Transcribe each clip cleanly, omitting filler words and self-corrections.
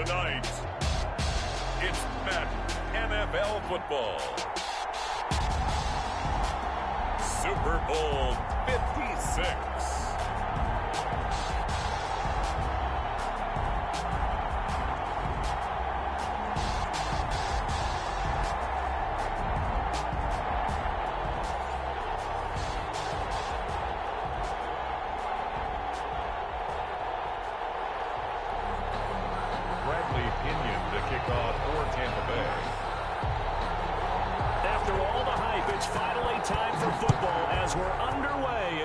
Tonight, it's Madden NFL football. Super Bowl 56.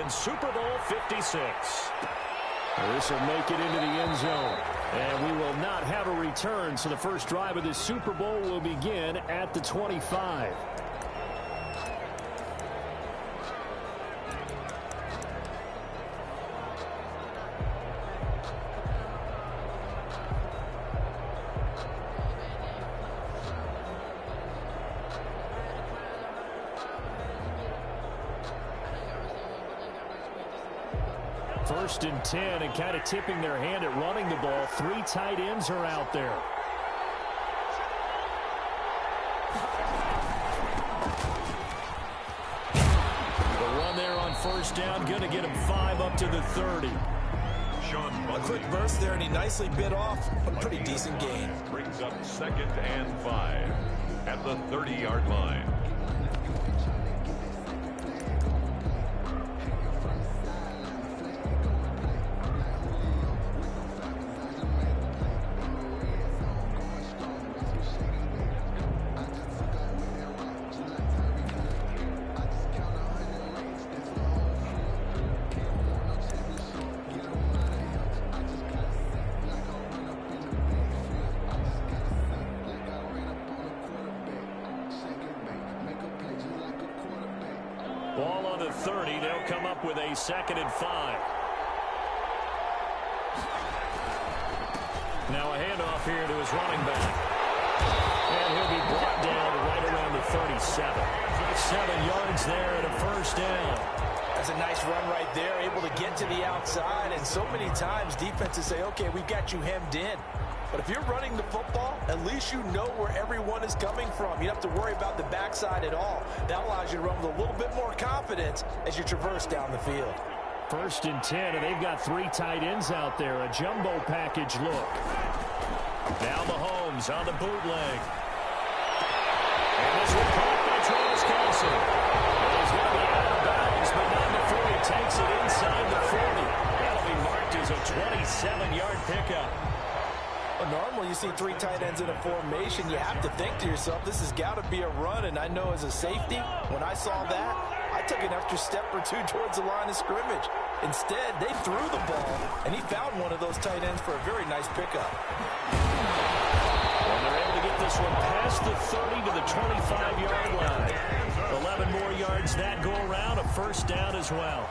Super Bowl 56. This will make it into the end zone. And we will not have a return, so the first drive of this Super Bowl will begin at the 25. First and 10, and kind of tipping their hand at running the ball. 3 tight ends are out there. The run there on first down, going to get him 5 up to the 30. A quick burst there, and he nicely bit off a pretty decent gain. Brings up 2nd and 5 at the 30-yard line. Ball on the 30. They'll come up with a 2nd and 5. Now a handoff here to his running back. And he'll be brought down right around the 37. 7 yards there and a first down. That's a nice run right there, able to get to the outside. And so many times defenses say, okay, we've got you hemmed in. But if you're running the football, at least you know where everyone is coming from. You don't have to worry about the backside at all. That allows you to run with a little bit more confidence as you traverse down the field. First and 10, and they've got 3 tight ends out there. A jumbo package look. Now Mahomes on the bootleg. And this one caught by Travis Kelce. He's going to be out of bounds, but not before he takes it inside the 40. That'll be marked as a 27-yard pickup. Normally, you see 3 tight ends in a formation. You have to think to yourself, this has got to be a run. And I know as a safety, when I saw that, I took an extra step or 2 towards the line of scrimmage. Instead, they threw the ball, and he found one of those tight ends for a very nice pickup. Well, they're able to get this one past the 30 to the 25-yard line. 11 more yards that go around, a first down as well.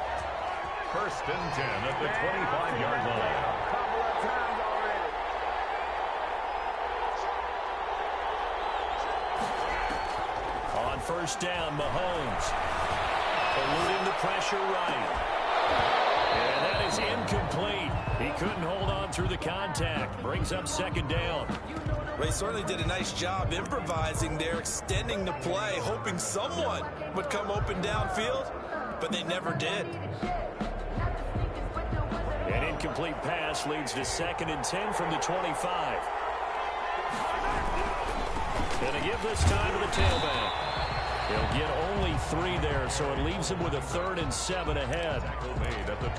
First and 10 at the 25-yard line. First down, Mahomes. Eluding the pressure right. And that is incomplete. He couldn't hold on through the contact. Brings up 2nd down. They certainly did a nice job improvising there, extending the play, hoping someone would come open downfield, but they never did. An incomplete pass leads to 2nd and 10 from the 25. Going to give this time to the tailback. He'll get only 3 there, so it leaves him with a 3rd and 7 ahead.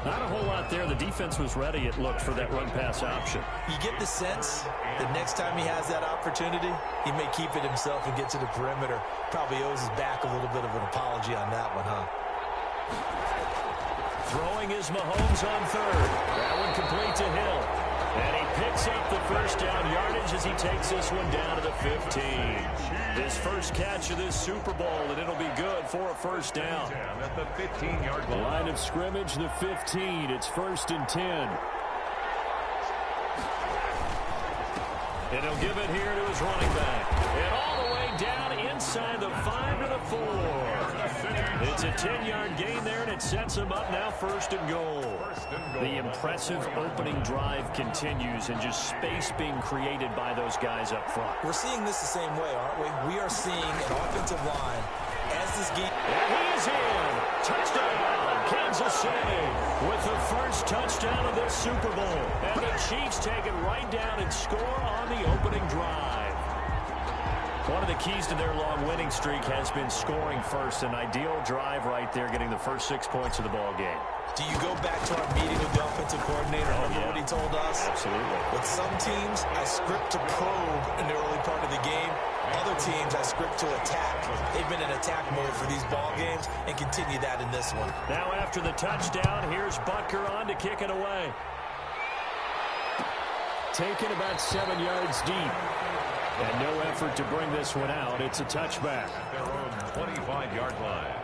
Not a whole lot there. The defense was ready, it looked, for that run-pass option. You get the sense that next time he has that opportunity, he may keep it himself and get to the perimeter. Probably owes his back a little bit of an apology on that one, huh? Throwing is Mahomes on 3rd. That one complete to Hill. And he picks up the first down yardage as he takes this one down to the 15. His first catch of this Super Bowl, and it'll be good for a first down. At the 15-yard line. Line of scrimmage, the 15. It's 1st and 10. And he'll give it here to his running back. And all the way down inside the 5 to the 4. It's a 10-yard gain there, and it sets them up now 1st and goal. The impressive opening drive continues, and just space being created by those guys up front. We're seeing this the same way, aren't we? We are seeing an offensive line as this game. And he's in. Touchdown, Kansas City, with the first touchdown of this Super Bowl. And the Chiefs take it right down and score on the opening drive. One of the keys to their long winning streak has been scoring first. An ideal drive right there, getting the first 6 points of the ball game. Do you go back to our meeting with the offensive coordinator? Remember what he told us? Absolutely. With some teams, I script to probe in the early part of the game. Other teams, I script to attack. They've been in attack mode for these ball games and continue that in this one. Now after the touchdown, here's Butker on to kick it away. Taken about 7 yards deep. And no effort to bring this one out. It's a touchback. At their own 25-yard line.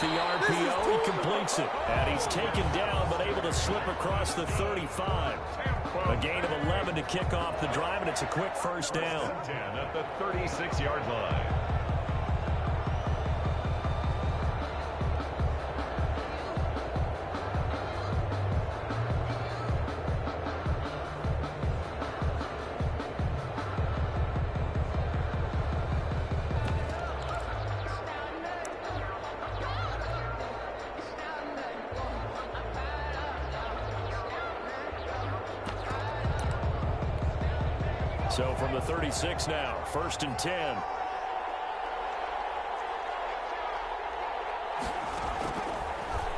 The RPO, he completes it. And he's taken down, but able to slip across the 35. A gain of 11 to kick off the drive, and it's a quick first down. 10 at the 36-yard line. So from the 36 now, 1st and 10.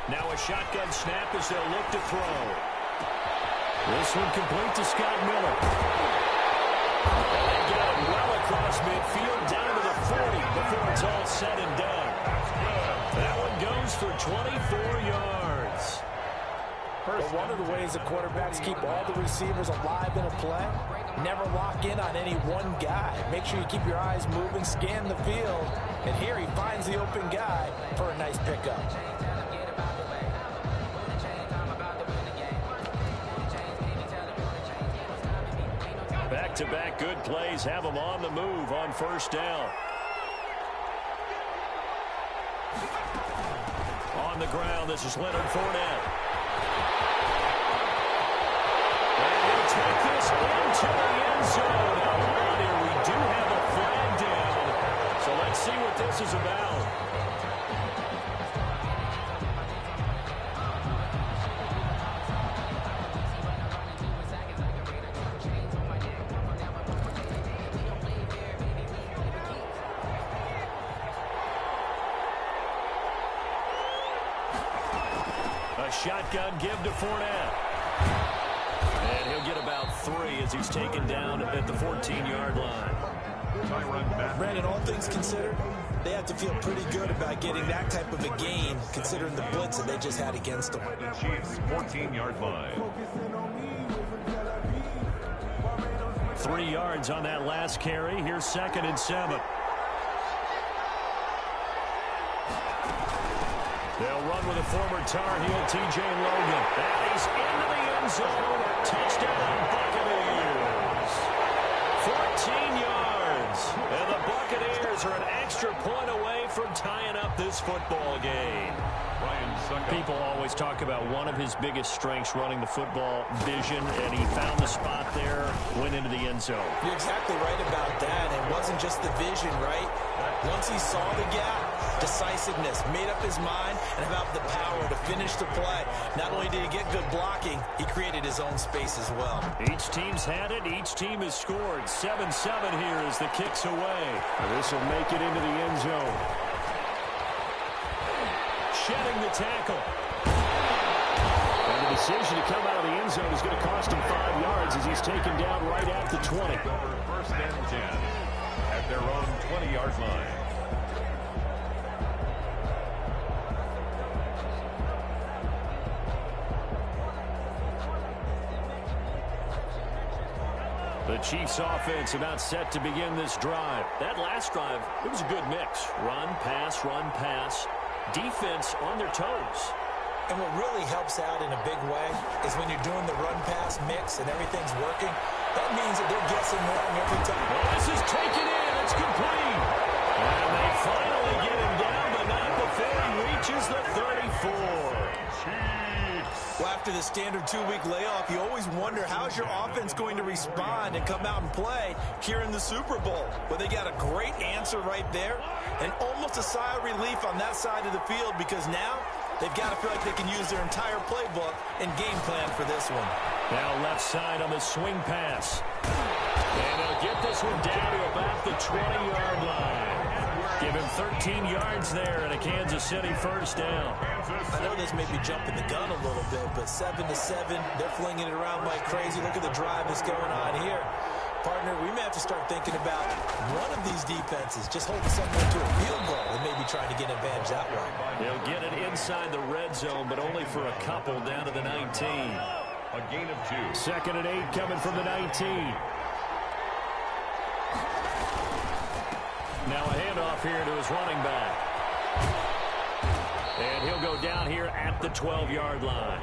Now a shotgun snap as they'll look to throw. This one complete to Scott Miller. And they get it well across midfield, down to the 40 before it's all said and done. That one goes for 24 yards. But one of the ways the quarterbacks keep all the receivers alive in a play, never lock in on any one guy. Make sure you keep your eyes moving, scan the field, and here he finds the open guy for a nice pickup. Back-to-back good plays have him on the move on 1st down. On the ground, this is Leonard Fournette. Take this into the end zone. Now, here we do have a flag down. So let's see what this is about. A shotgun give to Fournette. And he'll get about 3 as he's taken down at the 14-yard line. Brandon, all things considered, they have to feel pretty good about getting that type of a gain, considering the blitz that they just had against them. The Chiefs' 14-yard line. 3 yards on that last carry. Here's 2nd and 7. They'll run with a former Tar Heel, T.J. Logan. And he's into the end zone. Touchdown, Buccaneers. 14 yards. And the Buccaneers are an extra point away from tying up this football game. People always talk about one of his biggest strengths running the football, vision, and he found the spot there, went into the end zone. You're exactly right about that. It wasn't just the vision, right? Once he saw the gap, decisiveness, made up his mind, and have the power to finish the play. Not only did he get good blocking, he created his own space as well. Each team's had it. Each team has scored. 7-7 here as the kick's away. This will make it into the end zone. Shedding the tackle. And the decision to come out of the end zone is going to cost him 5 yards as he's taken down right at the 20. First and 10 at their own 20-yard line. The Chiefs offense about set to begin this drive. That last drive, it was a good mix. Run, pass, defense on their toes. And what really helps out in a big way is when you're doing the run-pass mix and everything's working, that means that they're guessing wrong every time. Well, this is taken in. It's complete. And they finally get him down, but not before he reaches the 34. Well, after the standard 2-week layoff, you always wonder how's your offense going to respond and come out and play here in the Super Bowl. Well, they got a great answer right there and almost a sigh of relief on that side of the field because now they've got to feel like they can use their entire playbook and game plan for this one. Now left side on the swing pass. And they'll get this one down to about the 20-yard line. Give him 13 yards there and a Kansas City first down. I know this may be jumping the gun a little bit, but 7-7, they're flinging it around like crazy. Look at the drive that's going on here. Partner, we may have to start thinking about one of these defenses just holding someone to a field goal and maybe trying to get an advantage that way. They'll get it inside the red zone, but only for a couple down to the 19. A gain of 2. 2nd and 8 coming from the 19. Now a handoff here to his running back. And he'll go down here at the 12-yard line.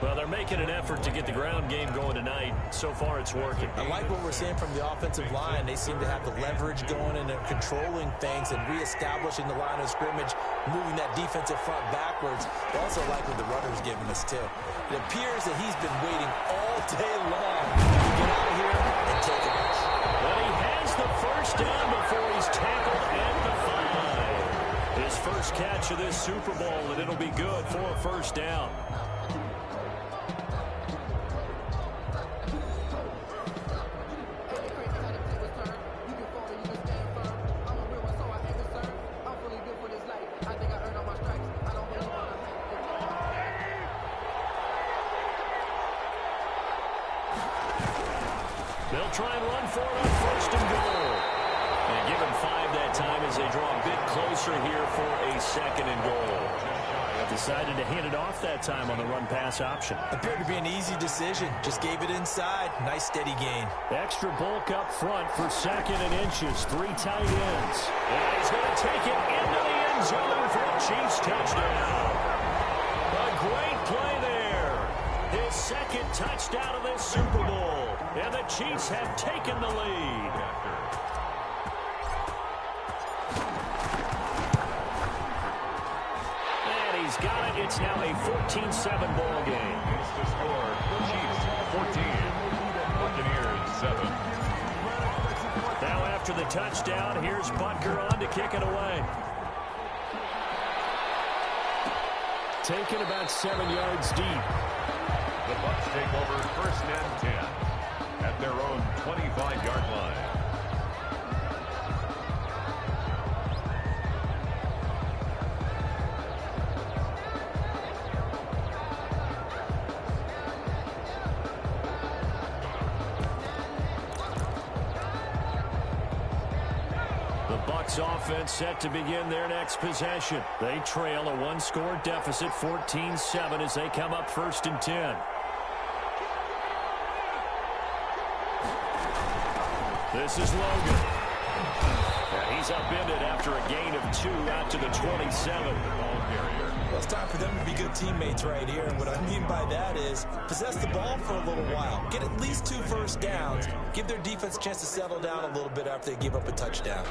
Well, they're making an effort to get the ground game going tonight. So far, it's working. I like what we're seeing from the offensive line. They seem to have the leverage going, and they're controlling things and reestablishing the line of scrimmage, moving that defensive front backwards. I also like what the runner's giving us, too. It appears that he's been waiting all day long to get out here and take a rush. But he has the first down before he's tackled at the 5. His first catch of this Super Bowl, and it'll be good for a first down. They'll try and run for it on 1st and goal. And give him 5 that time as they draw a bit closer here for a 2nd and goal. Decided to hand it off that time on the run-pass option. Appeared to be an easy decision. Just gave it inside. Nice steady gain. Extra bulk up front for 2nd and inches. 3 tight ends. And he's going to take it into the end zone for a Chiefs touchdown. A great play there. His 2nd touchdown of this Super Bowl. And the Chiefs have taken the lead. And he's got it. It's now a 14-7 ball game. The score, Chiefs 14, Buccaneers 7. Now after the touchdown, here's Butker on to kick it away. Taken about 7 yards deep. The Bucs take over 1st and 10 at their own 25-yard line. The Bucs offense set to begin their next possession. They trail a 1-score deficit, 14-7, as they come up 1st and 10. This is Logan. And he's upended after a gain of 2 out to the 27. Well, it's time for them to be good teammates right here. And what I mean by that is possess the ball for a little while. Get at least 2 first downs. Give their defense a chance to settle down a little bit after they give up a touchdown.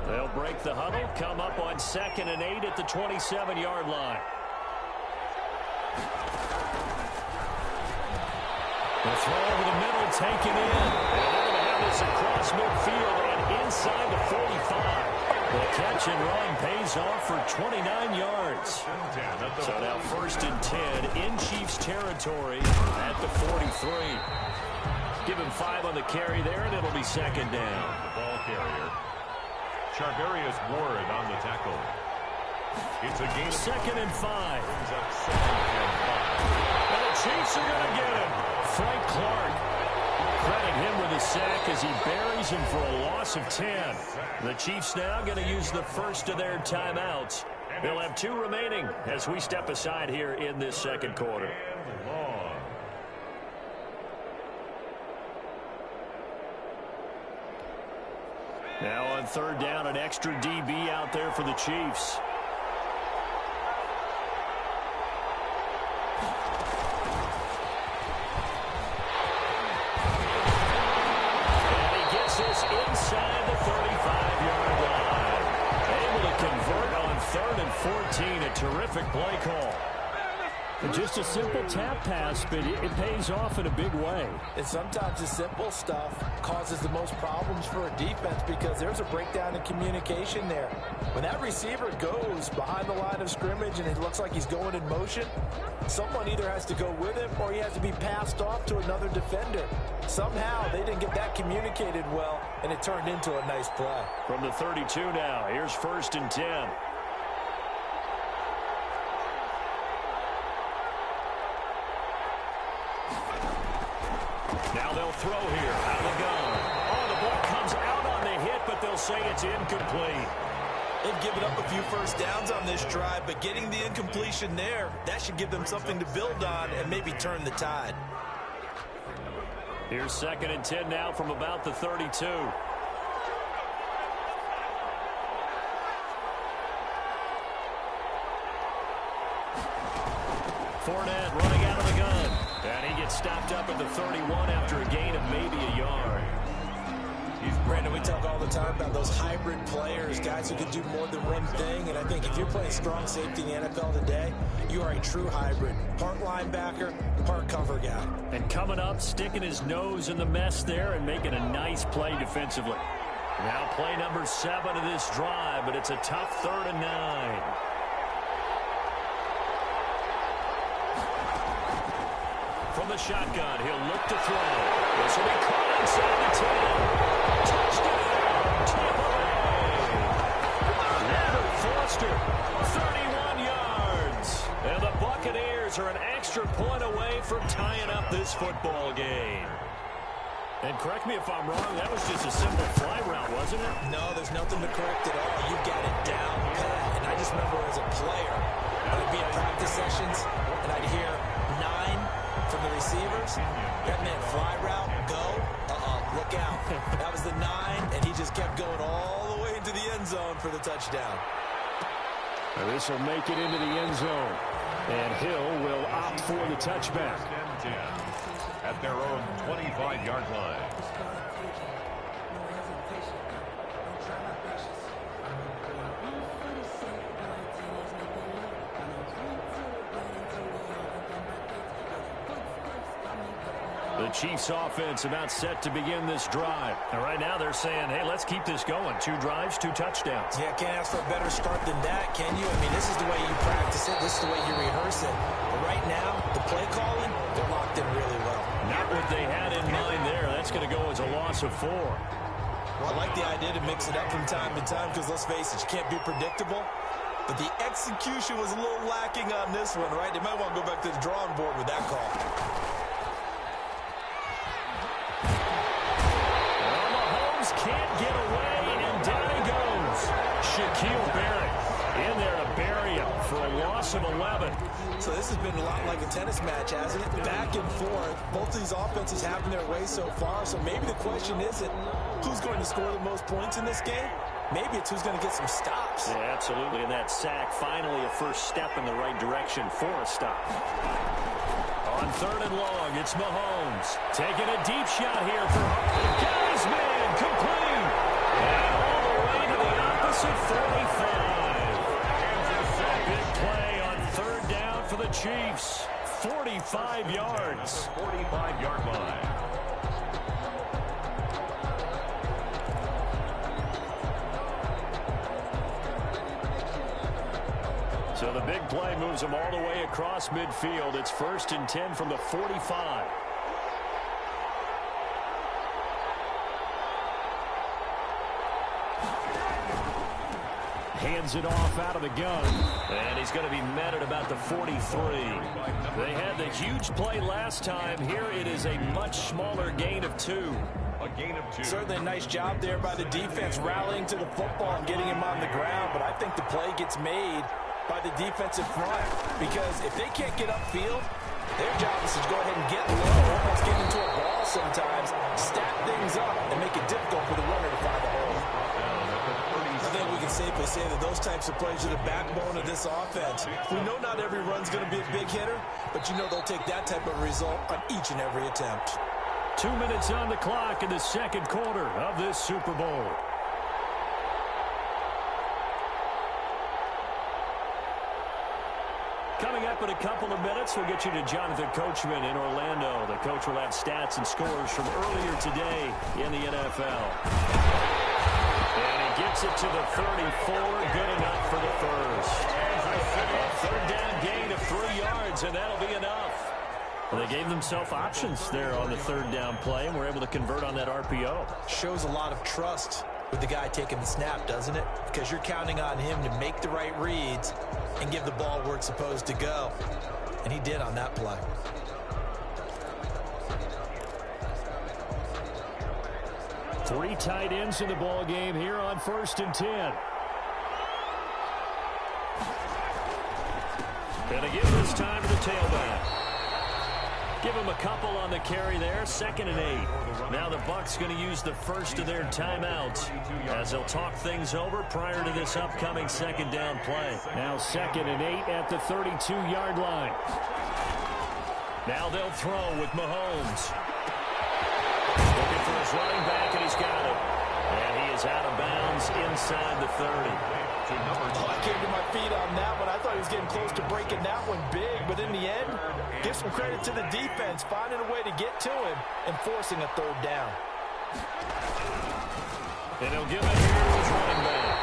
They'll break the huddle, come up on 2nd and 8 at the 27-yard line. The throw over the middle taken in. And they're going to have this across midfield and inside the 45. The catch and run pays off for 29 yards. So now 1st and 10 in Chiefs territory at the 43. Give him 5 on the carry there, and it'll be 2nd down. The ball carrier. Charvarius Ward on the tackle. It's a game. 2nd and 5. Brings up 2nd and 5. And the Chiefs are going to get him. Frank Clark. Credit him with a sack as he buries him for a loss of 10. The Chiefs now going to use the first of their timeouts. They'll have 2 remaining as we step aside here in this 2nd quarter. Now on 3rd down, an extra DB out there for the Chiefs. Inside the 35-yard line. Able to convert on 3rd and 14. A terrific play call. And just a simple tap pass, but it pays off in a big way. And sometimes the simple stuff causes the most problems for a defense because there's a breakdown in communication there. When that receiver goes behind the line of scrimmage and it looks like he's going in motion, someone either has to go with him or he has to be passed off to another defender. Somehow they didn't get that communicated well, and it turned into a nice play. From the 32 now, here's 1st and 10. Now they'll throw here out of the gun. Oh, the ball comes out on the hit, but they'll say it's incomplete. They've given up a few first downs on this drive, but getting the incompletion there, that should give them something to build on and maybe turn the tide. Here's 2nd and 10 now from about the 32. Fournette running out of the gun. And he gets stopped up at the 31 after a gain of maybe a yard. Brandon, we talk all the time about those hybrid players, guys who can do more than one thing. And I think if you're playing strong safety in the NFL today, you are a true hybrid. Part linebacker, part cover guy. And coming up, sticking his nose in the mess there and making a nice play defensively. Now play number 7 of this drive, but it's a tough 3rd and 9. From the shotgun, he'll look to throw. This will be caught inside the 10. Touchdown, Tampa Bay. Leonard Foster, 31 yards. And the Buccaneers are an extra point away from tying up this football game. And correct me if I'm wrong, that was just a simple fly route, wasn't it? No, there's nothing to correct at all. You've got it down pat. And I just remember as a player, I'd be at practice sessions, and I'd hear 9 from the receivers. That meant fly route, go, look out. That was the 9, and he just kept going all the way into the end zone for the touchdown. This will make it into the end zone. And Hill will opt for the touchback. At their own 25-yard line. The Chiefs offense about set to begin this drive. And right now they're saying, hey, let's keep this going. 2 drives, 2 touchdowns. Yeah, can't ask for a better start than that, can you? I mean, this is the way you practice it. This is the way you rehearse it. But right now, the play calling, they're locked in really well. Not what they had in mind there. That's going to go as a loss of 4. Well, I like the idea to mix it up from time to time because, let's face it, you can't be predictable. But the execution was a little lacking on this one, right? They might want to go back to the drawing board with that call. Can't get away, and down he goes. Shaquille Barrett in there to bury him for a loss of 11. So this has been a lot like a tennis match, hasn't it? Back and forth. Both of these offenses having their way so far. So maybe the question isn't who's going to score the most points in this game. Maybe it's who's going to get some stops. Yeah, absolutely. And that sack, finally a first step in the right direction for a stop. On 3rd and long, it's Mahomes taking a deep shot here for Guy's man, complete. And all the way to the opposite 45. Big play on 3rd down for the Chiefs. 45 yards. 45-yard line. So the big play moves them all the way across midfield. It's 1st and 10 from the 45. Hands it off out of the gun. And he's going to be met at about the 43. They had the huge play last time. Here it is a much smaller gain of 2. A gain of 2. Certainly a nice job there by the defense rallying to the football and getting him on the ground. But I think the play gets made by the defensive front, because if they can't get upfield, their job is to go ahead and get low, almost get into a ball sometimes, stack things up, and make it difficult for the runner to find the hole. I think we can safely say that those types of plays are the backbone of this offense. We know not every run's going to be a big hitter, but you know they'll take that type of result on each and every attempt. 2 minutes on the clock in the second quarter of this Super Bowl. Coming up in a couple of minutes, we'll get you to Jonathan Coachman in Orlando. The coach will have stats and scores from earlier today in the NFL. And he gets it to the 34. Good enough for the first. A third down gain of 3 yards, and that'll be enough. Well, they gave themselves options there on the third down play, and were able to convert on that RPO. Shows a lot of trust with the guy taking the snap, doesn't it? Because you're counting on him to make the right reads and give the ball where it's supposed to go. And he did on that play. Three tight ends in the ball game here on 1st and 10. And again this time to the tailback. Give him a couple on the carry there. 2nd and 8. Now the Bucs going to use the first of their timeouts as they'll talk things over prior to this upcoming 2nd down play. Now 2nd and 8 at the 32-yard line. Now they'll throw with Mahomes. Looking for his running back, and he's got it. And he is out of bounds inside the 30. I came to my feet on that one. I thought he was getting close to breaking that one big, but in the end, give some credit to the defense, finding a way to get to him and forcing a 3rd down. And he'll give it here to his running back.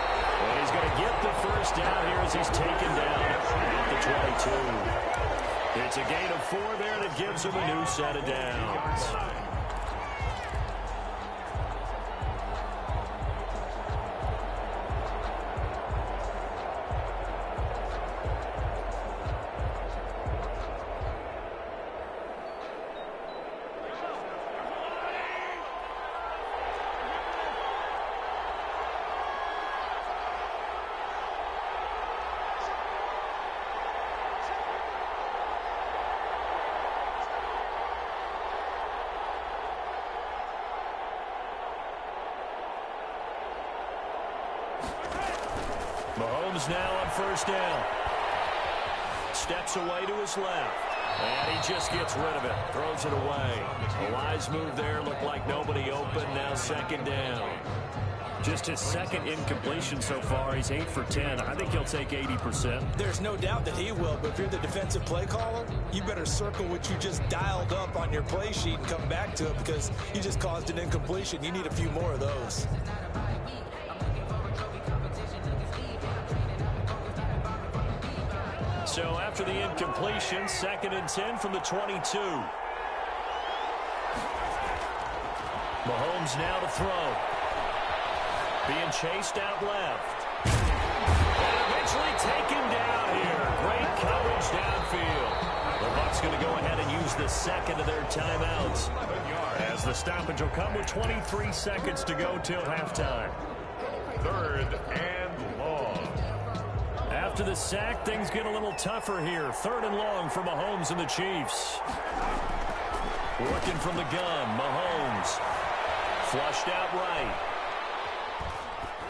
And he's going to get the first down here as he's taken down at the 22. It's a gain of 4 there that gives him a new set of downs. Mahomes now on 1st down. Steps away to his left. And he just gets rid of it. Throws it away. A wise move there. Looked like nobody open. Now 2nd down. Just his 2nd incompletion so far. He's 8 for 10. I think he'll take 80%. There's no doubt that he will, but if you're the defensive play caller, you better circle what you just dialed up on your play sheet and come back to it, because you just caused an incompletion. You need a few more of those. So after the incompletion, 2nd and 10 from the 22. Mahomes now to throw. Being chased out left. And eventually taken down here. Great coverage downfield. The Bucs going to go ahead and use the 2nd of their timeouts, as the stoppage will come with 23 seconds to go till halftime. 3rd and long. After the sack, things get a little tougher here. 3rd and long for Mahomes and the Chiefs. Working from the gun, Mahomes. Flushed out right.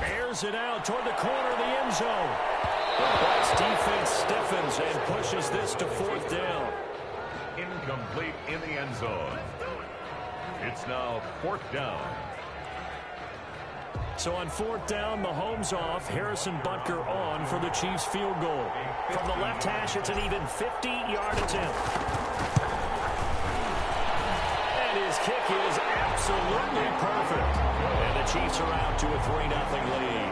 Airs it out toward the corner of the end zone. The Bucs defense stiffens and pushes this to 4th down. Incomplete in the end zone. It's now 4th down. So on 4th down, Mahomes off, Harrison Butker on for the Chiefs field goal. From the left hash, it's an even 50-yard attempt. And his kick is absolutely perfect. And the Chiefs are out to a 3-0 lead.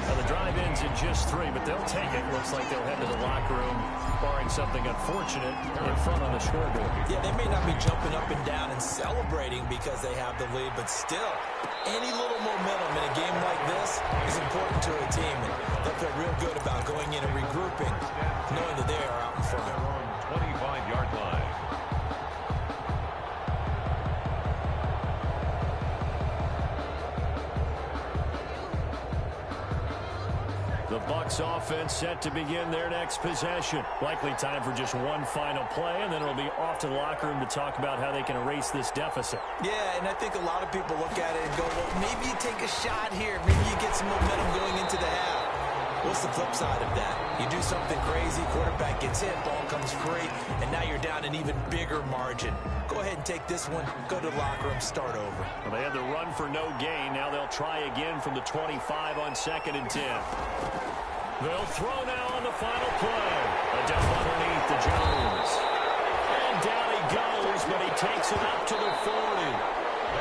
Now the drive ends in just 3, but they'll take it. Looks like they'll head to the locker room, barring something unfortunate, in front on the scoreboard. Yeah, they may not be jumping up and down and celebrating because they have the lead, but still, any little momentum in a game like this is important to a team. And they'll feel real good about going in and regrouping, knowing that they are out in front. 25-yard line. The Bucs offense set to begin their next possession. Likely time for just one final play, and then it'll be off to the locker room to talk about how they can erase this deficit. Yeah, and I think a lot of people look at it and go, well, maybe you take a shot here. Maybe you get some momentum going into the half. What's the flip side of that? You do something crazy, quarterback gets hit, ball comes free, and now you're down an even bigger margin. Go ahead and take this one, go to the locker room, start over. Well, they had the run for no gain. Now they'll try again from the 25 on 2nd and 10. They'll throw now on the final play. A dump underneath to Jones. And down he goes, but he takes it up to the 40.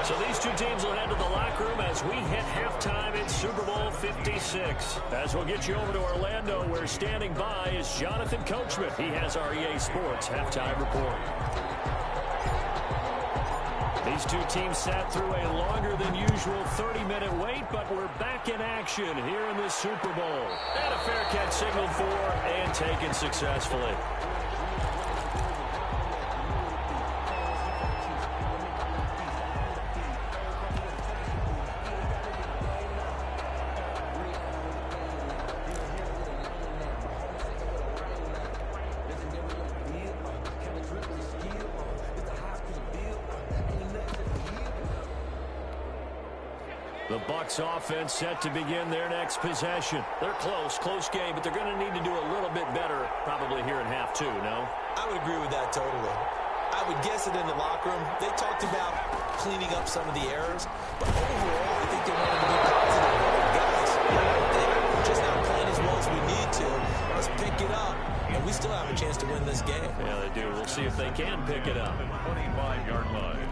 So these two teams will head to the locker room as we hit halftime in Super Bowl 56. As we'll get you over to Orlando, where standing by is Jonathan Coachman. He has our EA Sports halftime report. These two teams sat through a longer than usual 30-minute wait, but we're back in action here in the Super Bowl. And a fair catch signaled for and taken successfully. The Bucs offense set to begin their next possession. They're close game, but they're going to need to do a little bit better probably here in half 2, no? I would agree with that totally. I would guess it in the locker room. They talked about cleaning up some of the errors, but overall, I think they wanted to be positive. Guys, we're just not playing as well as we need to. Let's pick it up, and we still have a chance to win this game. Yeah, they do. We'll see if they can pick it up. 25-yard line.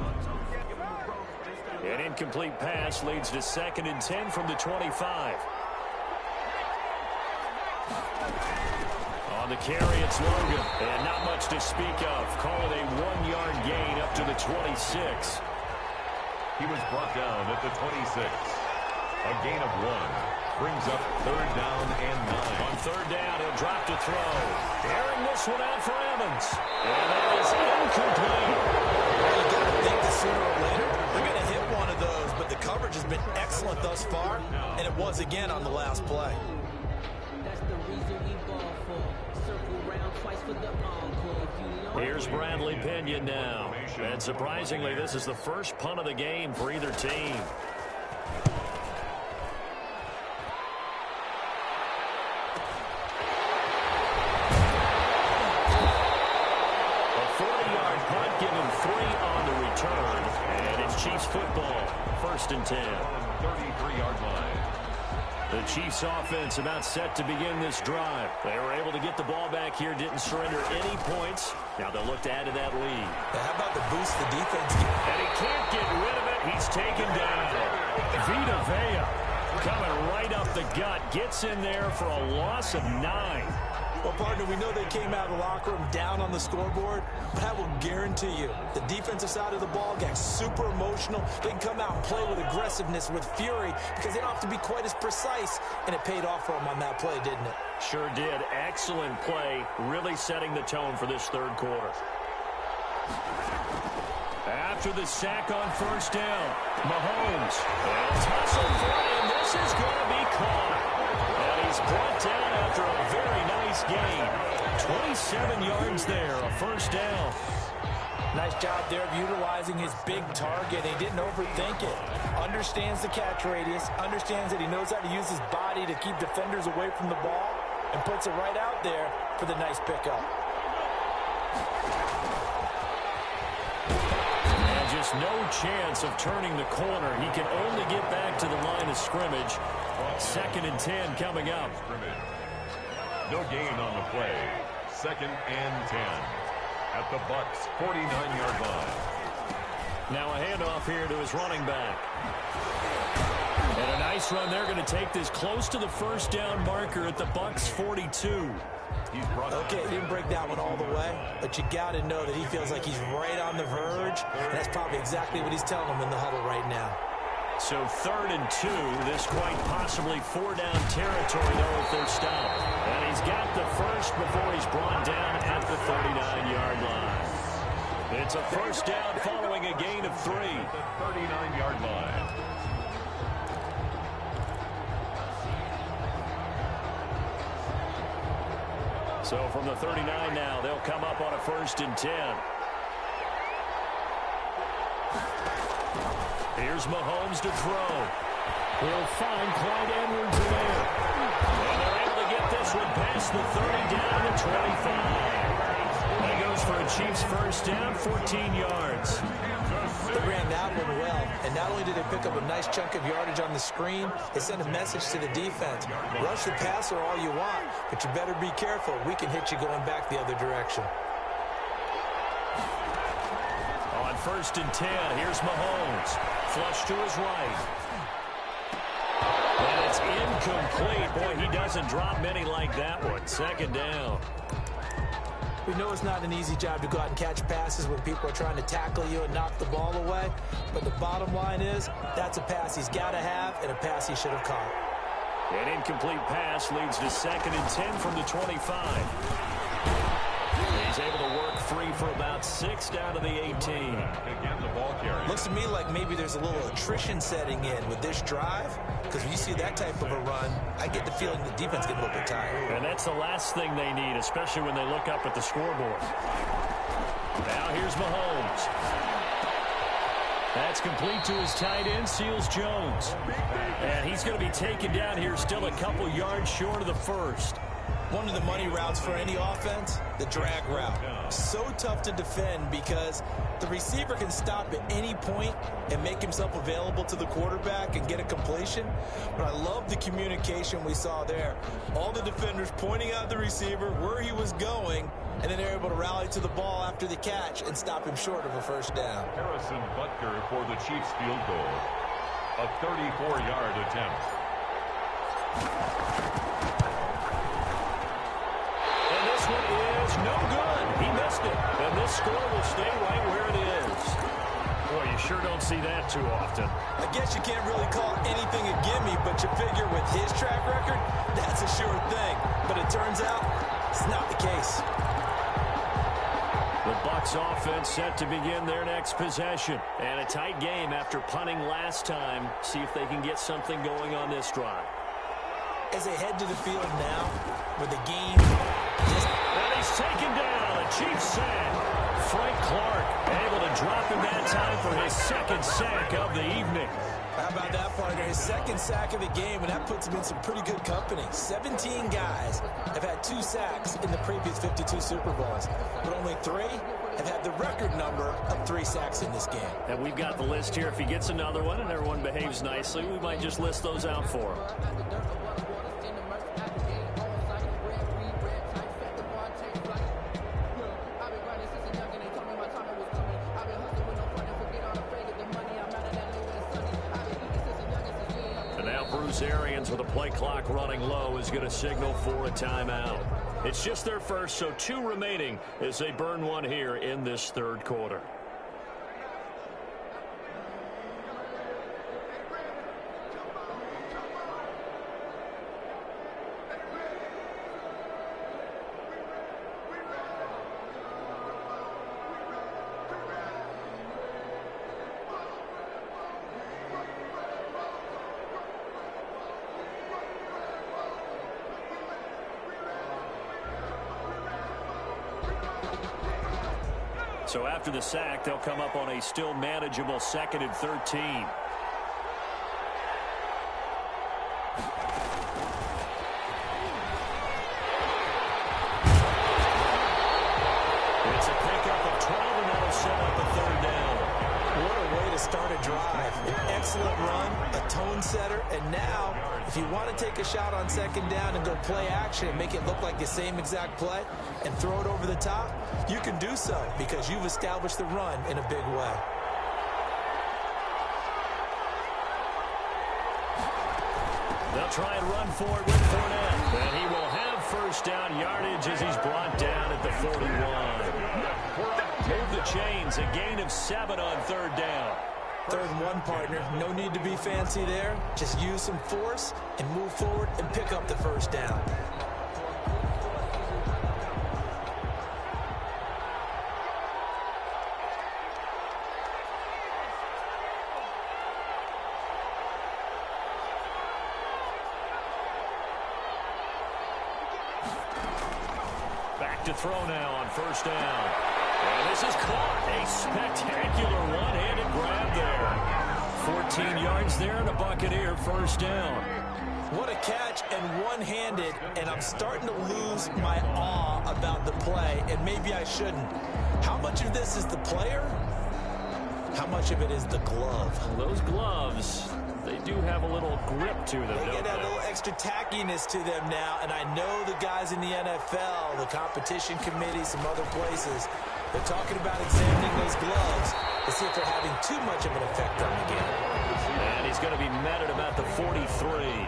An incomplete pass leads to 2nd and 10 from the 25. On the carry, it's Logan. And not much to speak of. Call it a 1-yard gain up to the 26. He was brought down at the 26. A gain of 1. Brings up 3rd down and 9. On 3rd down, he'll drop to throw. Airing this one out for Evans. And that is incomplete. You got to think that sooner or later, they're going to hit one of those, but the coverage has been excellent thus far, and it was again on the last play. That's the reason we ball for. Circle round twice for the encore. Here's Bradley Pinion now. And surprisingly, this is the first punt of the game for either team. Chiefs football, 1st and 10. 33-yard line. The Chiefs offense about set to begin this drive. They were able to get the ball back here, didn't surrender any points. Now they'll look to add to that lead. How about the boost the defense gets? And he can't get rid of it. He's taken down. Vita Vea coming right up the gut. Gets in there for a loss of 9. Well, partner, we know they came out of the locker room down on the scoreboard, but I will guarantee you the defensive side of the ball got super emotional. They can come out and play with aggressiveness, with fury, because they don't have to be quite as precise, and it paid off for them on that play, didn't it? Sure did. Excellent play, really setting the tone for this 3rd quarter. After the sack on 1st down, Mahomes. And tussle for it, and this is going to be caught. And he's brought down after a very nice gain. 27 yards there, a 1st down. Nice job there of utilizing his big target. He didn't overthink it. Understands the catch radius, understands that he knows how to use his body to keep defenders away from the ball, and puts it right out there for the nice pickup. And just no chance of turning the corner. He can only get back to the line of scrimmage. 2nd and 10 coming up. No gain on the play. 2nd and 10 at the Bucs 49-yard line. Now a handoff here to his running back. And a nice run. They're going to take this close to the first down marker at the Bucs 42. Okay, he didn't break that one all the way, but you got to know that he feels like he's right on the verge, and that's probably exactly what he's telling them in the huddle right now. So 3rd and 2, this quite possibly 4-down territory, though, if they're stopped. And he's got the first before he's brought down at the 39-yard line. It's a first down following a gain of 3. The 39-yard line. So from the 39 now, they'll come up on a 1st and 10. Here's Mahomes to throw. He'll find Clyde Edwards there. And they're able to get this one past the 30 down to 25. That goes for a Chiefs first down, 14 yards. They ran that one well, and not only did they pick up a nice chunk of yardage on the screen, they sent a message to the defense. Rush the passer all you want, but you better be careful. We can hit you going back the other direction. On 1st and 10, here's Mahomes. Flush to his right. And it's incomplete. Boy, he doesn't drop many like that one. 2nd down. We know it's not an easy job to go out and catch passes when people are trying to tackle you and knock the ball away. But the bottom line is, that's a pass he's got to have and a pass he should have caught. An incomplete pass leads to 2nd and 10 from the 25. He's able to work free for about 6 down to the 18. Again, the ball carrier. Looks to me like maybe there's a little attrition setting in with this drive, because when you see that type of a run, I get the feeling the defense gets a little bit tired. And that's the last thing they need, especially when they look up at the scoreboard. Now here's Mahomes. That's complete to his tight end, Seals Jones. And he's going to be taken down here still a couple yards short of the first. One of the money routes for any offense, the drag route. So tough to defend because the receiver can stop at any point and make himself available to the quarterback and get a completion. But I love the communication we saw there. All the defenders pointing out the receiver, where he was going, and then they're able to rally to the ball after the catch and stop him short of a first down. Harrison Butker for the Chiefs field goal. A 34-yard attempt. Is no good. He missed it. And this score will stay right where it is. Boy, you sure don't see that too often. I guess you can't really call anything a gimme, but you figure with his track record, that's a sure thing. But it turns out it's not the case. The Bucs offense set to begin their next possession. And a tight game after punting last time. See if they can get something going on this drive. As they head to the field now, with the game and he's taken down. A Chiefs sack. Frank Clark able to drop him that time for his 2nd sack of the evening. How about that, partner? His 2nd sack of the game, and that puts him in some pretty good company. 17 guys have had 2 sacks in the previous 52 Super Bowls, but only 3 have had the record number of 3 sacks in this game. And we've got the list here. If he gets another one and everyone behaves nicely, we might just list those out for him. Arians with a play clock running low is going to signal for a timeout. It's just their first, so 2 remaining as they burn one here in this 3rd quarter. So after the sack, they'll come up on a still manageable 2nd and 13. It's a pickup of 12, and that'll set up a 3rd down. What a way to start a drive. An excellent run, a tone setter, and now, if you want to take a shot on 2nd down and go play action and make it look like the same exact play and throw it over the top, you can do so because you've established the run in a big way. They'll try and run for it with Fournette. And he will have first down yardage as he's brought down at the 41. Move the chains, a gain of 7 on third down. 3rd and 1, partner. No need to be fancy there. Just use some force and move forward and pick up the first down. Back to throw now on first down. And this is caught. A spectacular one-handed grab there. 14 yards there and a Buccaneer first down. What a catch and one-handed, and I'm starting to lose my awe about the play, and maybe I shouldn't. How much of this is the player? How much of it is the glove? Well, those gloves, they do have a little grip to them, They don't get that they? little extra tackiness to them now, and I know the guys in the NFL, the competition committee, some other places, they're talking about examining those gloves to see if they're having too much of an effect on the game. And he's going to be met at about the 43.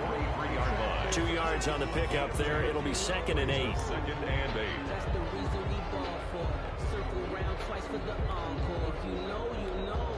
2 yards on the pickup there. It'll be 2nd and 8. 2nd and 8. That's the reason we ball for. Circle round twice for the encore. If you know, you know.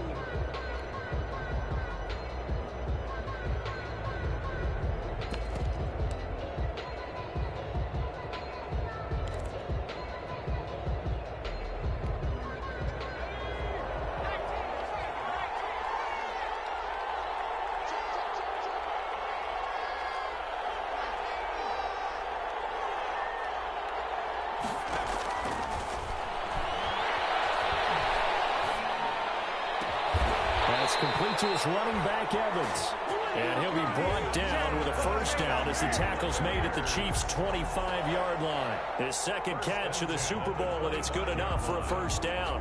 That's complete to his running back, Evans. And he'll be brought down with a first down as the tackle's made at the Chiefs' 25-yard line. His 2nd catch of the Super Bowl, and it's good enough for a first down.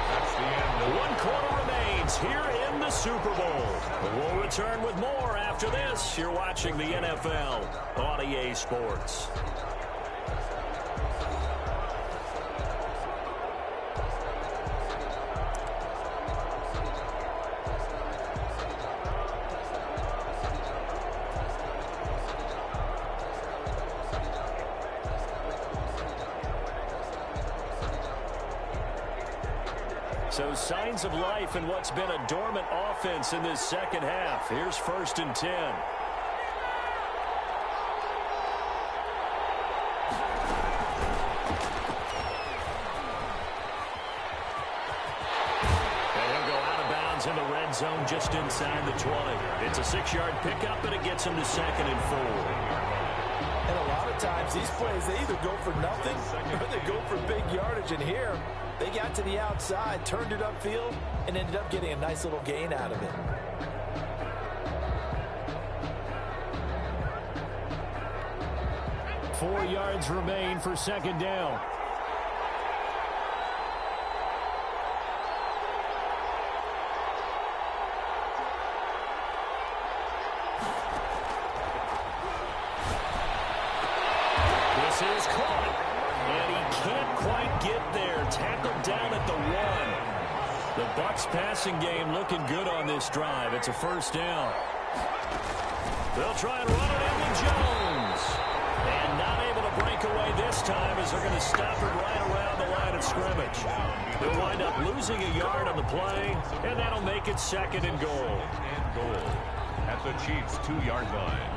That's the end. 1 quarter remains here in the Super Bowl. We'll return with more after this. You're watching the NFL on EA Sports. So signs of life in what's been a dormant offense in this second half. Here's 1st and 10. And he'll go out of bounds in the red zone just inside the 20. It's a 6-yard pickup, and it gets him to 2nd and 4. And a lot of times, these plays, they either go for nothing or they go for big yardage. And here, they got to the outside, turned it upfield, and ended up getting a nice little gain out of it. Four yards remain for 2nd down. Is caught, and he can't quite get there. Tackled down at the 1. The Bucs passing game looking good on this drive. It's a first down. They'll try and run it in with Jones. And not able to break away this time as they're going to stop it right around the line of scrimmage. They'll wind up losing a yard on the play, and that'll make it 2nd and goal. At the Chiefs' 2-yard line.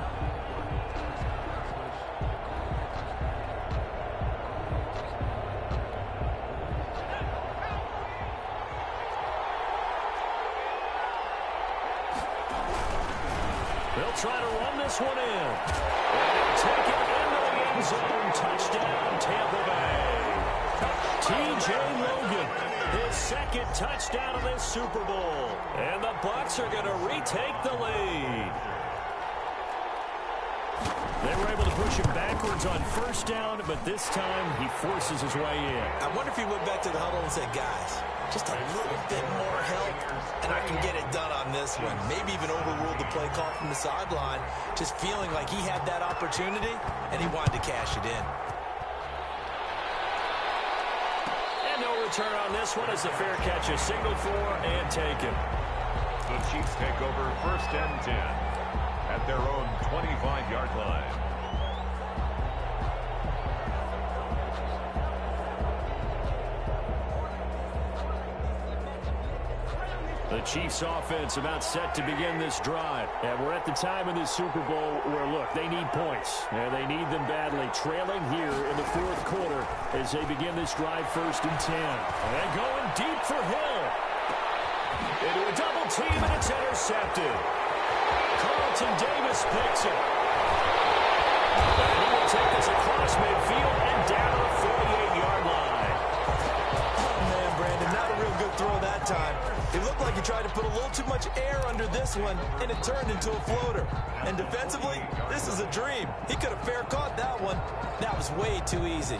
They'll try to run this one in. And take it into the end zone. Touchdown, Tampa Bay. T.J. Logan, his 2nd touchdown of this Super Bowl. And the Bucs are going to retake the lead. They were able to push him backwards on first down, but this time he forces his way in. I wonder if he went back to the huddle and said, guys, just a little bit more help, and I can get it done on this one. Maybe even overruled the play call from the sideline, just feeling like he had that opportunity, and he wanted to cash it in. And no return on this one as the fair catch is signaled for and taken. The Chiefs take over 1st and 10 at their own 25-yard line. The Chiefs offense about set to begin this drive. And we're at the time in this Super Bowl where, look, they need points. And they need them badly. Trailing here in the 4th quarter as they begin this drive 1st and 10. And going deep for Hill. Into a double team, and it's intercepted. Carlton Davis picks it. And he will take this across midfield and down the 48-yard line. Oh, man, Brandon, not a real good throw that time. It looked like he tried to put a little too much air under this one, and it turned into a floater. And defensively, this is a dream. He could have fair caught that one. That was way too easy.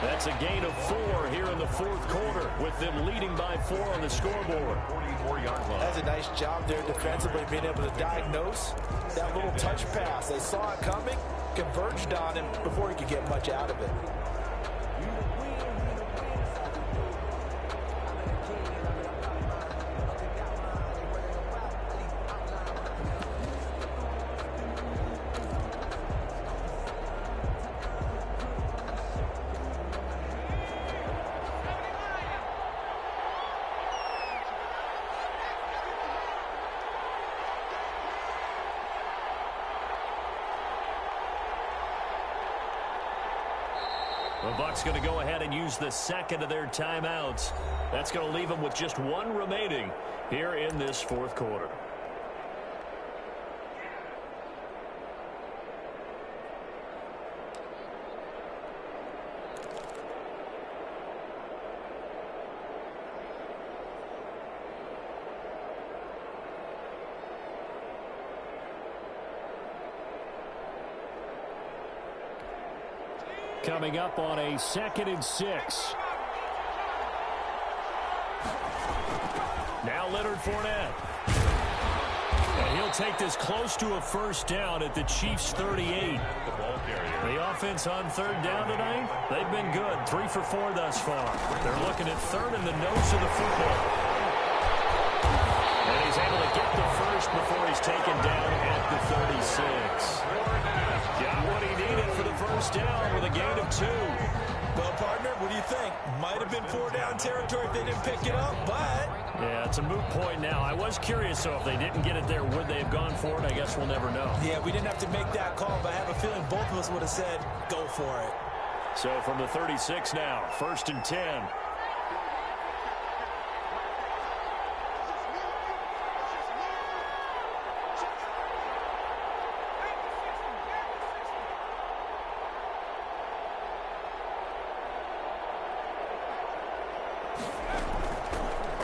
That's a gain of 4 here in the 4th quarter, with them leading by 4 on the scoreboard. 44-yard line. That's a nice job there defensively, being able to diagnose that little touch pass. They saw it coming, converged on him before he could get much out of it. The Bucs going to go ahead and use the second of their timeouts. That's going to leave them with just 1 remaining here in this 4th quarter. Coming up on a 2nd and 6. Now Leonard Fournette. And he'll take this close to a 1st down at the Chiefs' 38. The offense on 3rd down tonight, they've been good. 3 for 4 thus far. They're looking at 3rd in the nose of the football. And he's able to get the 1st before he's taken down at the 36. Got what he needed for the 1st down with a gain of 2. Well, partner, what do you think? Might have been 4-down territory if they didn't pick it up, but... Yeah, it's a moot point now. I was curious, so if they didn't get it there, would they have gone for it? I guess we'll never know. Yeah, we didn't have to make that call, but I have a feeling both of us would have said, go for it. So from the 36 now, 1st and 10.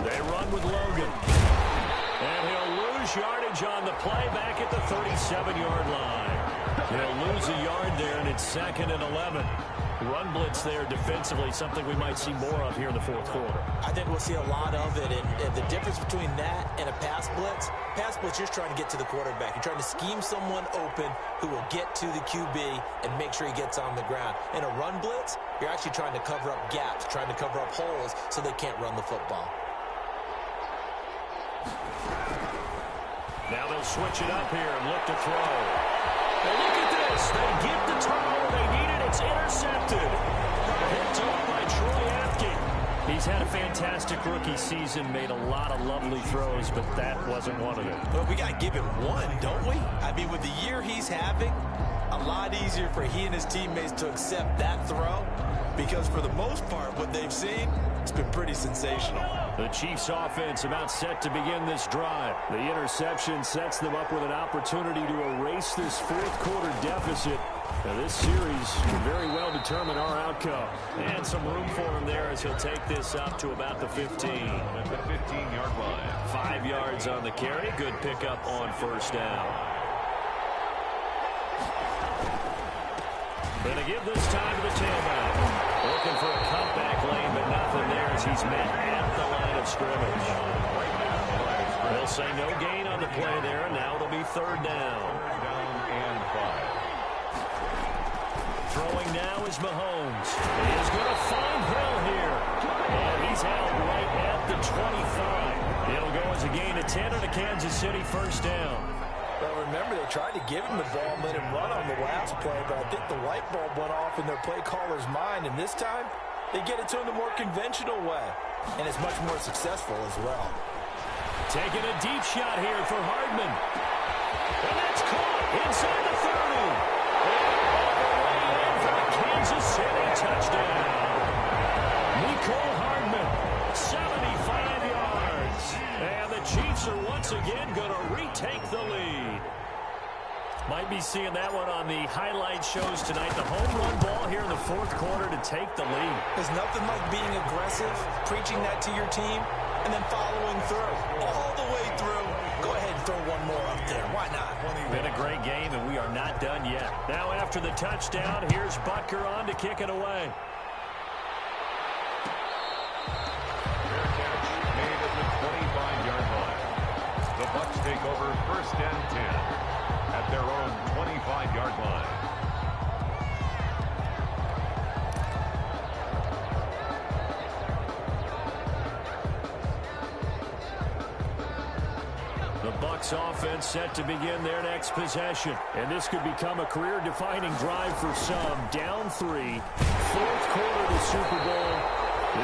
They run with Logan. And he'll lose yardage on the play back at the 37-yard line. He'll lose a yard there, and it's 2nd and 11. Run blitz there defensively, something we might see more of here in the 4th quarter. I think we'll see a lot of it, and the difference between that and a pass blitz, you're trying to get to the quarterback. You're trying to scheme someone open who will get to the QB and make sure he gets on the ground. In a run blitz, you're actually trying to cover up gaps, trying to cover up holes so they can't run the football. Now they'll switch it up here and look to throw. And look at this. They get the turnover they needed. It's intercepted. Picked off by Troy Apke. He's had a fantastic rookie season, made a lot of lovely throws, but that wasn't one of them. Well, we got to give him one, don't we? I mean, with the year he's having, a lot easier for he and his teammates to accept that throw, because for the most part, what they've seen, it's been pretty sensational. The Chiefs offense about set to begin this drive. The interception sets them up with an opportunity to erase this 4th quarter deficit. Now this series can very well determine our outcome. And some room for him there as he'll take this up to about the 15. At the 15-yard line. 5 yards on the carry. Good pickup on 1st down. Going to give this time to the tailback. Looking for a cutback lane, but nothing there. as he's met at the line of scrimmage. They'll say no gain on the play there, and now it'll be third down. Down and 5. Throwing now is Mahomes. He is going to find Hill here. And he's out right at the 25. It'll go as a gain of 10 on a Kansas City first down. Well, remember, they tried to give him the ball and let him run on the last play, but I think the light bulb went off in their play caller's mind, and this time they get it to him the more conventional way, and it's much more successful as well. Taking a deep shot here for Hardman. And that's caught inside the 30. And for the Kansas City touchdown. Nicole Hardman, 75 yards. And the Chiefs are once again going to retake the lead. Might be seeing that one on the highlight shows tonight. The home run ball here in the fourth quarter to take the lead. There's nothing like being aggressive, preaching that to your team, and then following through. All the way through. Go ahead and throw one more up there. Why not? Been a great game, and we are not done yet. Now after the touchdown, here's Butker on to kick it away. Fair catch made at the 25-yard line. The Bucs take over first and 10 at their own 25-yard line. The Bucs offense set to begin their next possession. And this could become a career-defining drive for some. Down 3, fourth quarter of the Super Bowl.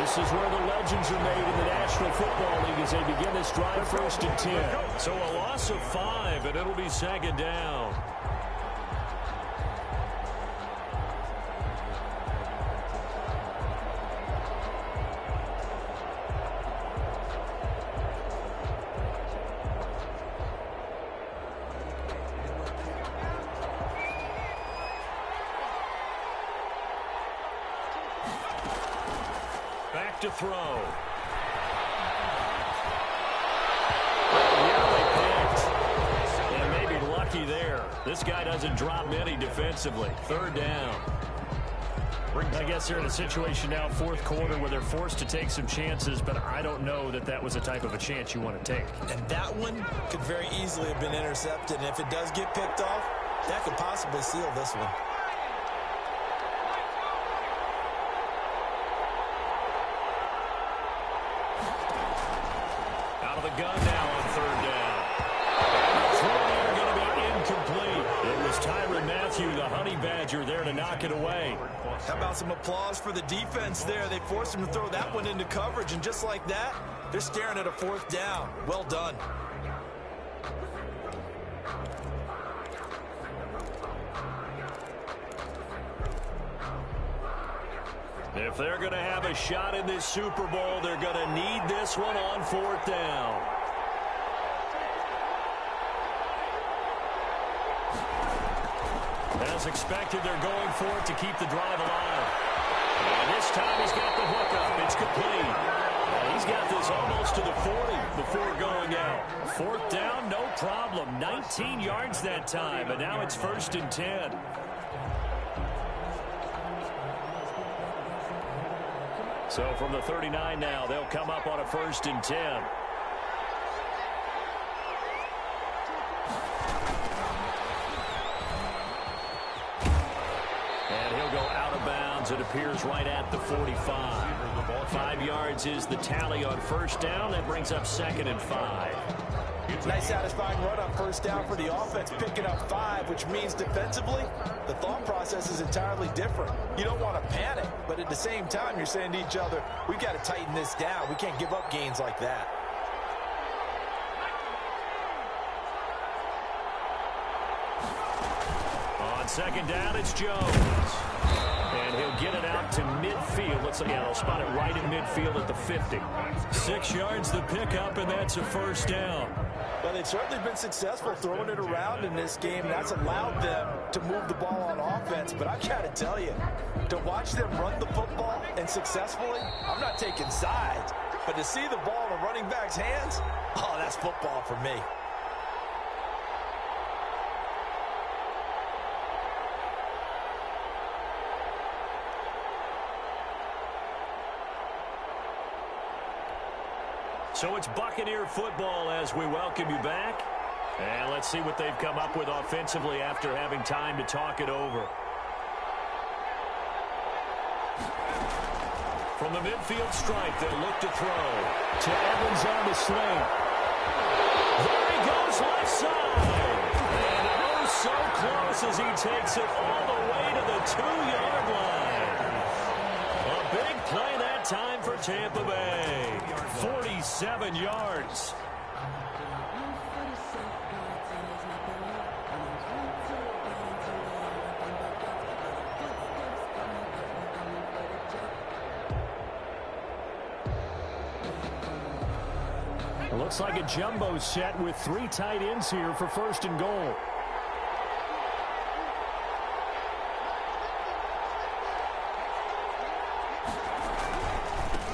This is where the legends are made in the National Football League as they begin this drive first and 10. So a loss of 5, and it'll be second down. Back to throw. Nearly picked. And maybe lucky there. This guy doesn't drop many defensively. Third down. I guess they're in a situation now, fourth quarter, where they're forced to take some chances, but I don't know that that was the type of a chance you want to take. And that one could very easily have been intercepted. And if it does get picked off, that could possibly seal this one. Out of the gun now on third down. Throw there going to be incomplete. It was Tyrann Mathieu, the honey badger, there to knock it away. How about some applause for the defense there? They forced him to throw that one into coverage, and just like that, they're staring at a fourth down. Well done. If they're going to have a shot in this Super Bowl, they're going to need this one on fourth down. As expected, they're going for it to keep the drive alive. And this time he's got the hookup. It's complete. And he's got this almost to the 40 before going out. Fourth down, no problem. 19 yards that time, and now it's first and 10. So from the 39 now, they'll come up on a first and 10. And he'll go out of bounds. It appears right at the 45. 5 yards is the tally on first down. That brings up second and 5. Nice satisfying run on first down for the offense, picking up 5, which means defensively, the thought process is entirely different. You don't want to panic, but at the same time, you're saying to each other, we've got to tighten this down. We can't give up gains like that. On second down, it's Jones. And he'll get it out to midfield. Looks like they'll spot it right in midfield at the 50. 6 yards the pickup, and that's a first down. Well, they've certainly been successful throwing it around in this game. That's allowed them to move the ball on offense. But I've got to tell you, to watch them run the football and successfully, I'm not taking sides. But to see the ball in a running back's hands, oh, that's football for me. So it's Buccaneer football as we welcome you back. And let's see what they've come up with offensively after having time to talk it over. From the midfield stripe, they'll look to throw. To Evans on the sling. There he goes, left side. And oh, so close as he takes it all the way to the 2-yard line. A big play that time for Tampa Bay. 47 yards. Looks like a jumbo set with 3 tight ends here for 1st and goal.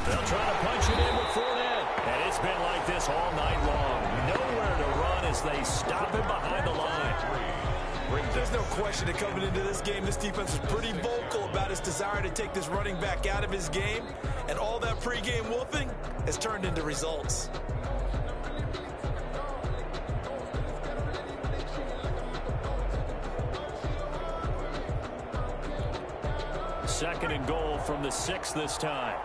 They'll try to punch it in with Fournette. And it's been like this all night long. Nowhere to run as they stop him behind the line. There's no question that coming into this game, this defense was pretty vocal about its desire to take this running back out of his game. And all that pregame wolfing has turned into results. Second and goal from the 6 this time.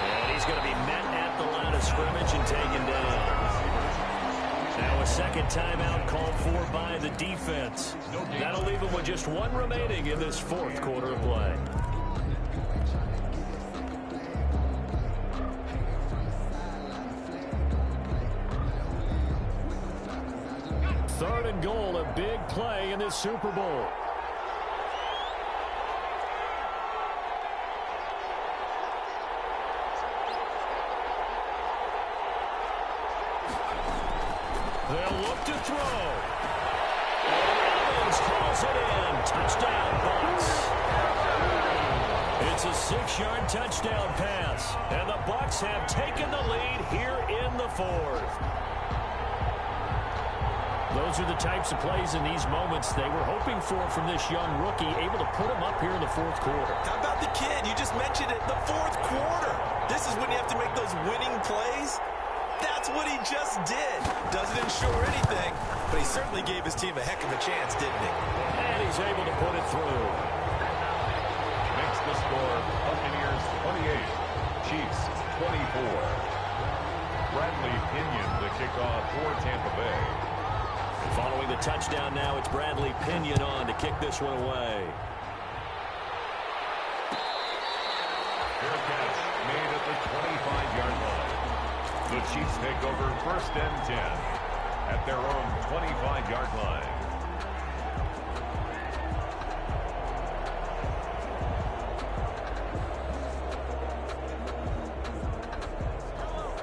And he's going to be met at the line of scrimmage and taken down. Now a second timeout called for by the defense. That'll leave him with just 1 remaining in this 4th quarter of play. Third and goal, a big play in this Super Bowl. They'll look to throw. And Evans calls it in. Touchdown, Bucs. It's a 6-yard touchdown pass. And the Bucs have taken the lead here in the 4th. Those are the types of plays in these moments they were hoping for from this young rookie, able to put him up here in the 4th quarter. How about the kid? You just mentioned it, the 4th quarter. This is when you have to make those winning plays. That's what he just did. Doesn't ensure anything, but he certainly gave his team a heck of a chance, didn't he? And he's able to put it through. Makes the score Buccaneers 28, Chiefs 24. Bradley Pinion the kickoff for Tampa Bay. Following the touchdown now, it's Bradley Pinion on to kick this one away. Fair catch made at the 25-yard line. The Chiefs take over 1st and 10 at their own 25-yard line.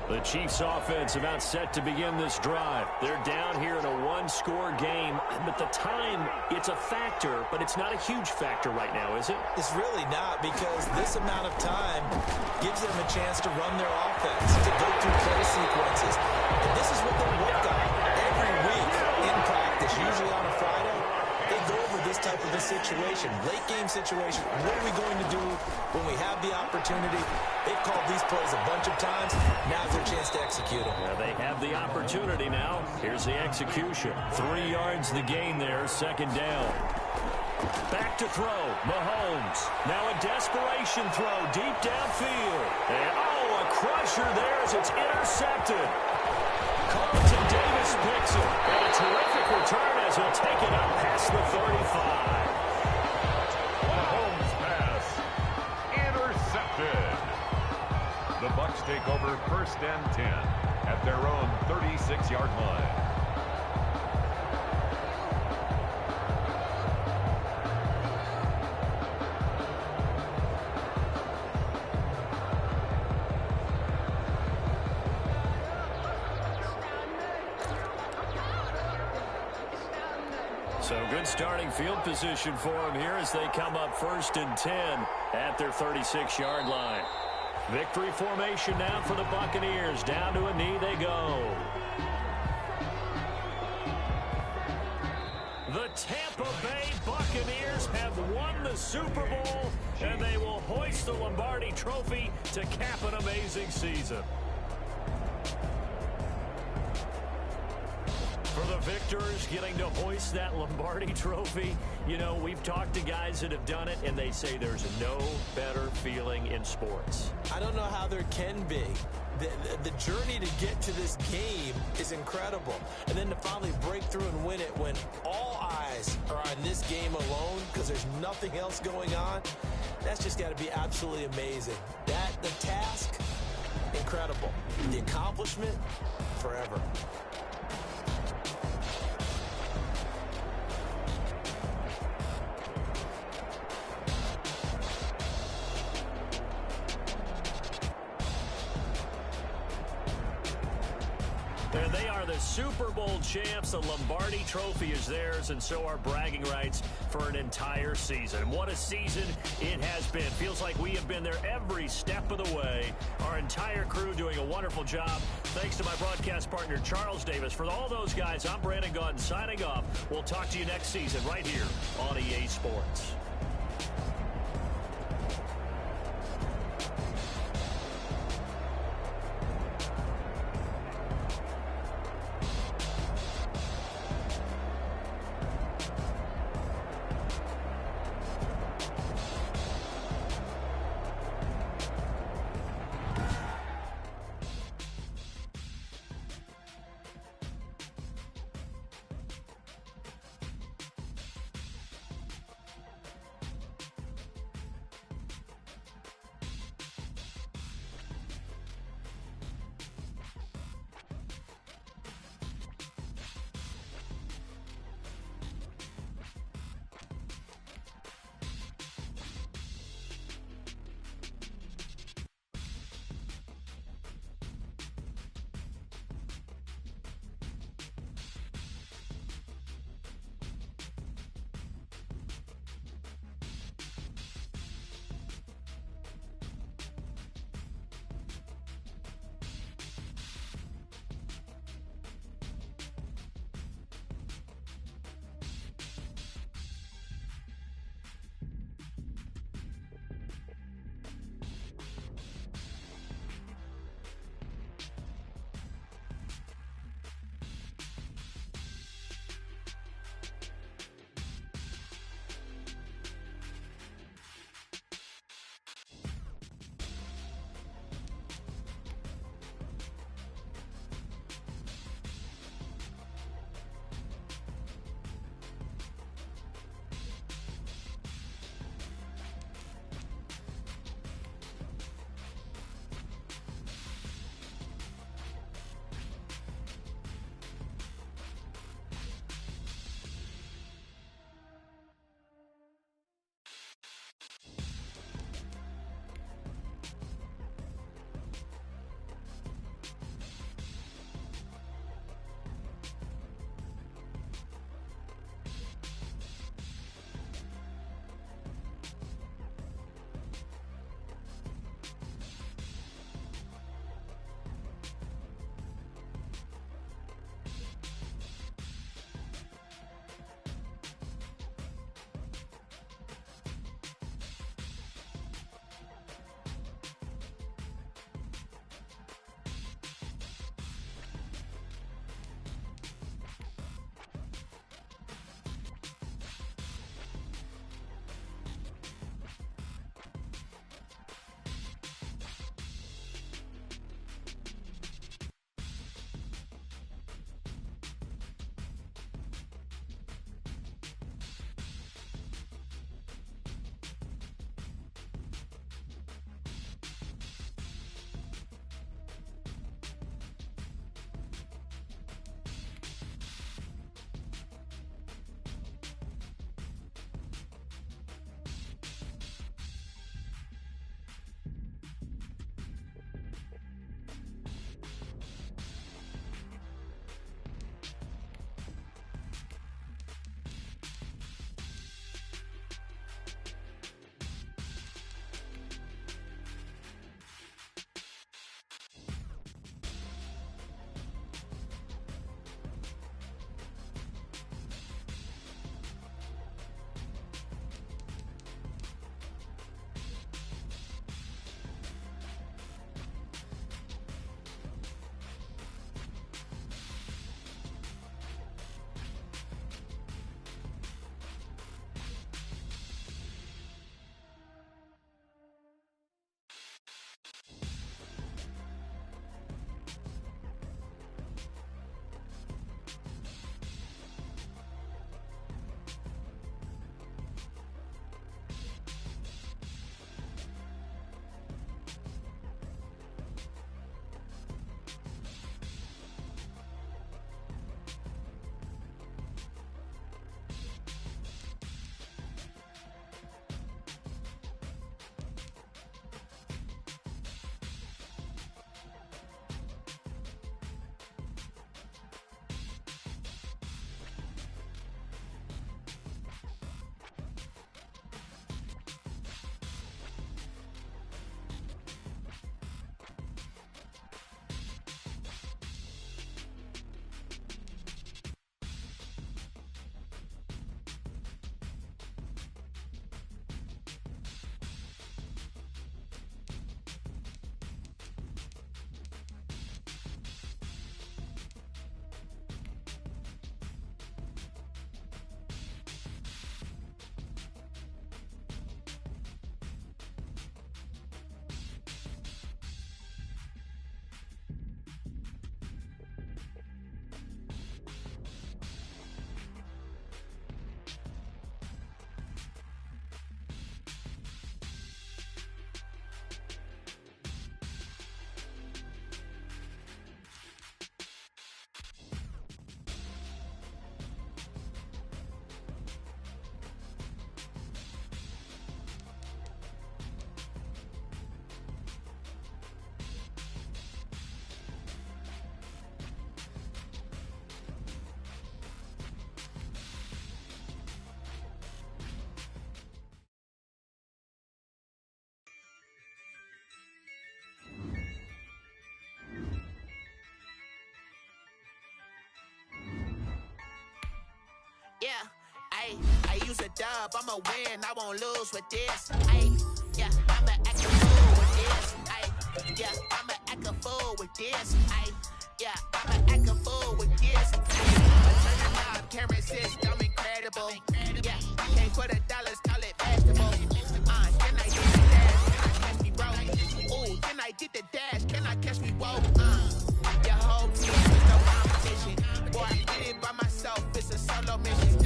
The Chiefs offense about set to begin this drive. They're down here in a 1-score game, but the time, it's a factor, but it's not a huge factor right now, is it? It's really not, because this amount of time gives them a chance to run their offense, to go through play sequences. And this is what they work on every week in practice, usually on a Friday. They go over this type of a situation, late game situation. What are we going to do when we have the opportunity? They've called these plays a bunch of times. Now's their chance to execute them. Yeah, they have the opportunity now. Here's the execution. 3 yards the gain there, 2nd down. Back to throw, Mahomes. Now a desperation throw deep downfield. And oh, a crusher there as it's intercepted. Carlton Davis picks it. And a terrific return as he'll take it up past the 35. Mahomes pass intercepted. The Bucs take over 1st and 10 at their own 36-yard line. So good starting field position for them here as they come up 1st and 10 at their 36-yard line. Victory formation now for the Buccaneers. Down to a knee they go. The Tampa Bay Buccaneers Buccaneers have won the Super Bowl, and they will hoist the Lombardi Trophy to cap an amazing season. For the victors getting to hoist that Lombardi Trophy, you know, we've talked to guys that have done it, and they say there's no better feeling in sports. I don't know how there can be. The journey to get to this game is incredible. And then to finally break through and win it when all eyes are on this game alone because there's nothing else going on, that's just got to be absolutely amazing. The task, incredible. The accomplishment, forever. And they are the Super Bowl champs. The Lombardi Trophy is theirs, and so are bragging rights for an entire season. What a season it has been. Feels like we have been there every step of the way. Our entire crew doing a wonderful job. Thanks to my broadcast partner, Charles Davis. For all those guys, I'm Brandon Gaudin signing off. We'll talk to you next season right here on EA Sports. Yeah, I use a dub, I'ma win, I won't lose with this. Yeah, I'ma act a fool with this. Yeah, I'ma act a fool with this. Yeah, I'ma act a fool with this. Turn the knob, camera system incredible. Yeah, can't put $1, call it vegetable. Can I get the dash? Can I catch me, bro? Ooh, can I get the dash? Can I catch me, whoa? Your whole team is no competition. Boy, I did it by myself, it's a solo mission.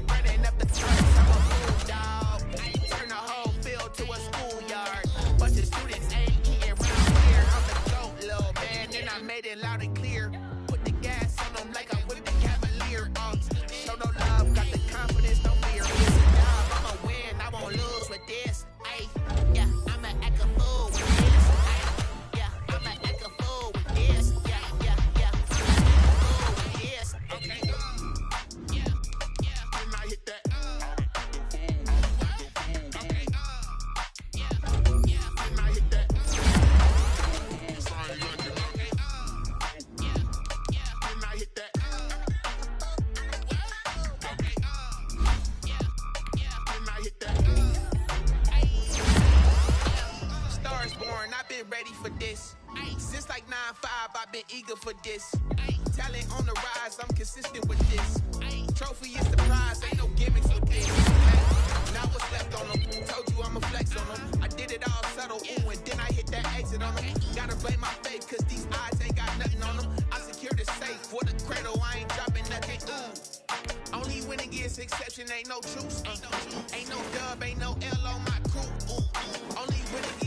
Running up the turns, I'm a fool, dog. Turn the whole field to a schoolyard. But the students ain't here around here. I'm the GOAT, little man, and I made it loud and clear. Put the gas on them like I whipped the Cavalier. Show no love, got the confidence, no fear. It's a dub, I'ma win, I won't lose with this. Yeah, I'ma act a fool with this. Yeah, I'ma act a fool with this. Yeah, I'ma act a fool with this. Okay, yeah, and I hit that. Okay, yeah, and I hit that. And I hit that. And I hit that. Stars born, I've been ready for this. Since like 9-5, I've been eager for this. Talent on the rise, I'm consistent with this. Trophy is the prize, ain't no gimmicks with this. Now what's left on them? Told you I'ma flex on them. I did it all subtle, ooh, and then I hit that exit on them. Gotta blame my faith, cause these eyes ain't got nothing on them. I secured the safe for the cradle, I ain't dropping nothing, ooh. Only winning gets exception, ain't no truce. Ain't no dub, ain't no L on my crew, ooh. Only winning